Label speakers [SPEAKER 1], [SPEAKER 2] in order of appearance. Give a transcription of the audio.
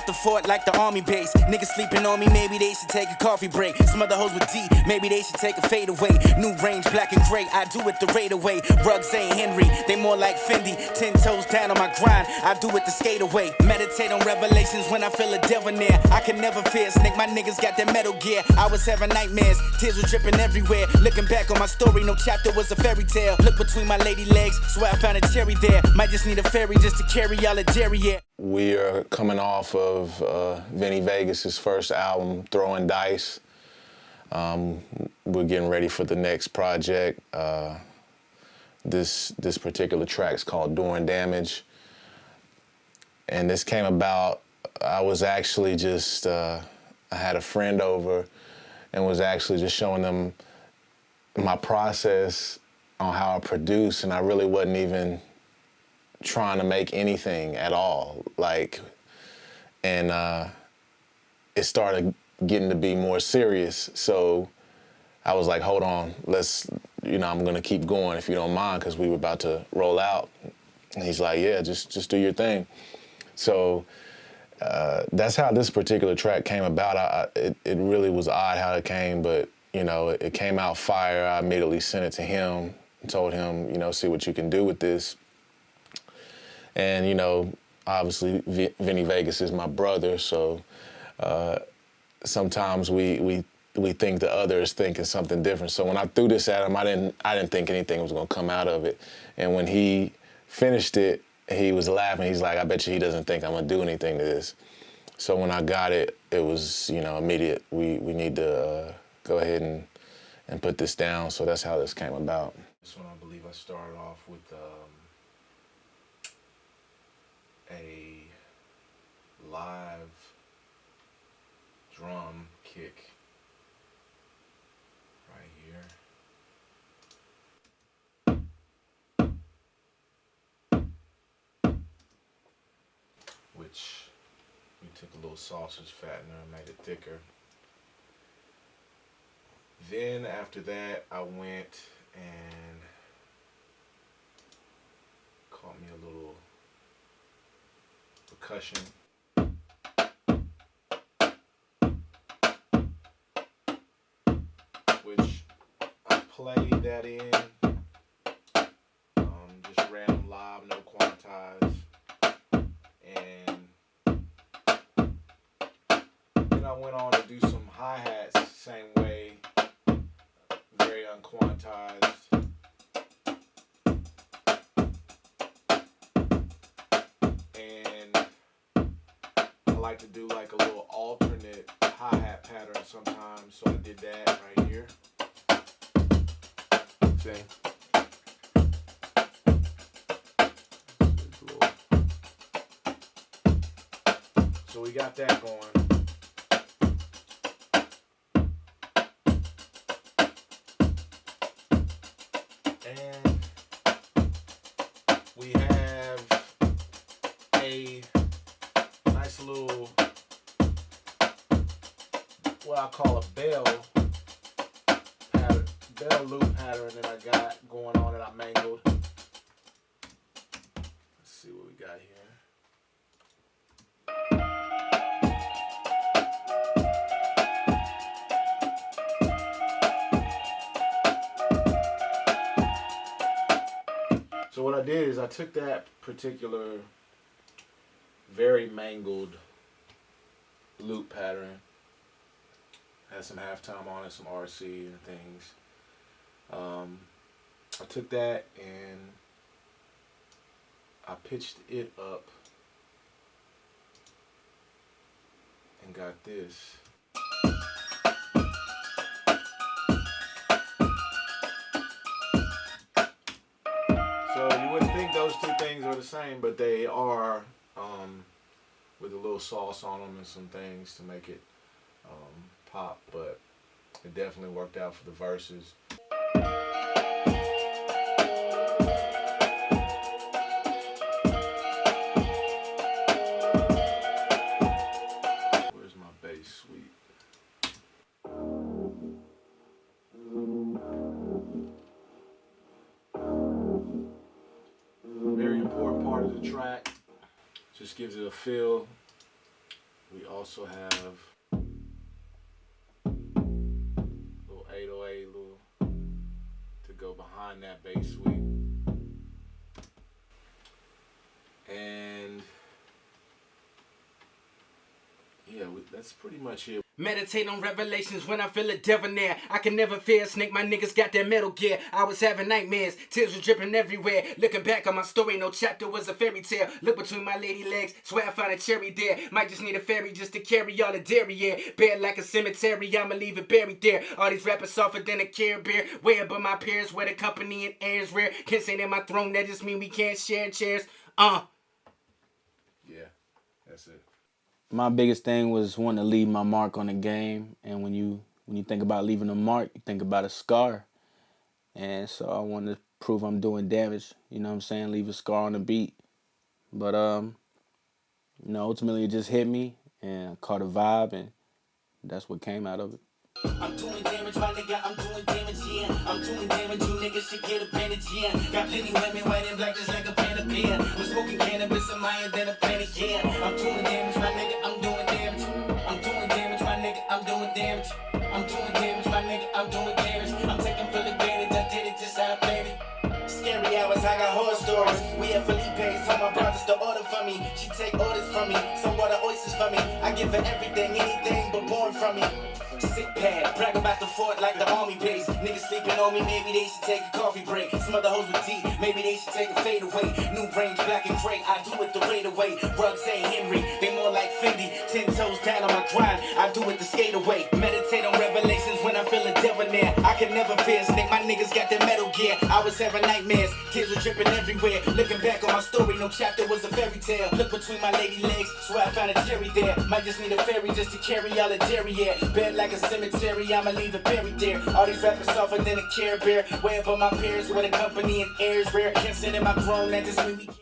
[SPEAKER 1] the fort like the army base. Niggas sleeping on me, maybe they should take a coffee break. Some other hoes with D, maybe they should take a fade away. New range, black and gray, I do it the rate away. Rugs ain't Henry, they more like Fendi. 10 toes down on my grind, I do it the skate away. Meditate on revelations when I feel a devil near. I can never fear, snake, my niggas got that metal gear. I was having nightmares, tears were dripping everywhere. Looking back on my story, no chapter was a fairy tale. Look between my lady legs, swear I found a cherry there. Might just need a ferry just to carry y'all a Jerry, yeah.
[SPEAKER 2] We are coming off of Vinnie Vegas' first album, Throwing Dice. We're getting ready for the next project. This particular track's called Doin Damage. And this came about, I was actually just, I had a friend over and was actually just showing them my process on how I produce, and I really wasn't even trying to make anything at all. And it started getting to be more serious. So I was like, hold on, I'm gonna keep going if you don't mind, because we were about to roll out. And he's like, yeah, just do your thing. So that's how this particular track came about. It really was odd how it came, but it came out fire. I immediately sent it to him and told him, see what you can do with this. And, obviously Vinnie Vegas is my brother, so sometimes we think the other is thinking something different. So when I threw this at him, I didn't think anything was gonna come out of it. And when he finished it, he was laughing. He's like, I bet you he doesn't think I'm gonna do anything to this. So when I got it, it was, immediate. We need to go ahead and put this down. So that's how this came about. This one, I believe I started off with a live drum kick right here, which we took a little sausage fattener and made it thicker. Then after that, I went and caught me a little percussion. Which I played that in, just random live, no quantized. And then I went on to do some hi-hats, same way, very unquantized. And I like to do like a little alternate hi-hat pattern sometimes, so I did that right here. See? So we got that going. And we have a nice little, what I call a bell pattern, bell loop pattern that I got going on that I mangled. Let's see what we got here. So what I did is I took that particular very mangled loop pattern, had some halftime on it, some RC and things. I took that and I pitched it up and got this. So you wouldn't think those two things are the same, but they are, with a little sauce on them and some things to make it pop, but it definitely worked out for the verses. Where's my bass sweep? Very important part of the track. Just gives it a feel. We also have little 808 to go behind that bass sweep. And yeah, that's pretty much it.
[SPEAKER 1] Meditate on revelations when I feel a debonair. I can never fear a snake, my niggas got that metal gear. I was having nightmares, tears were dripping everywhere. Looking back on my story, no chapter was a fairy tale. Look between my lady legs, swear I found a cherry there. Might just need a ferry just to carry all the dairy, yeah. Buried like a cemetery, I'ma leave it buried there. All these rappers softer than a Care Bear. Way above my peers, where the company and airs rare. Can't say that my throne, that just mean we can't share chairs.
[SPEAKER 2] Yeah, that's it.
[SPEAKER 3] My biggest thing was wanting to leave my mark on the game, and when you think about leaving a mark, you think about a scar. And so I wanted to prove I'm doing damage, you know what I'm saying, leave a scar on the beat. But ultimately it just hit me and I caught a vibe, and that's what came out of it.
[SPEAKER 1] I'm doing damage, my nigga, I'm doing damage, yeah. I'm doing damage, you niggas should get a bandage, yeah. Got plenty women, white and black, just like a panoplia. I'm smoking cannabis, I'm higher than a planet, yeah. I'm doing damage, my nigga, I'm doing damage. I'm doing damage, my nigga, I'm doing damage. I'm doing damage, my nigga, I'm doing damage. I'm taking full advantage, I did it just how I planned it. Scary hours, I got horror stories. We at Felipe's, told my brothers to order for me. She take orders from me, some water oysters for me. I give her everything, anything but born from me. Sick pad, brag about the fort like the army base. Niggas sleeping on me, maybe they should take a coffee break. Some other hoes with D, maybe they should take a fade away. New range, black and gray, I do it the rate away. Rugs ain't Henry, they more like Fendi. 10 toes down on my grind, I do it the skate away. Meditate on revelations when I feel a debonair. I can never fear a snake, my niggas got that metal gear. I was having nightmares, tears were dripping everywhere. Looking back on my story, no chapter was a fairy tale. Look between my lady legs, swear I found a cherry there. Might just need a ferry just to carry all the dairy, yeah. Bed like a cemetery, I'ma leave it buried there. All these rappers softer than a Care Bear. Way above my peers, where the company and airs rare. Can't sit in my throne, that just mean we can't.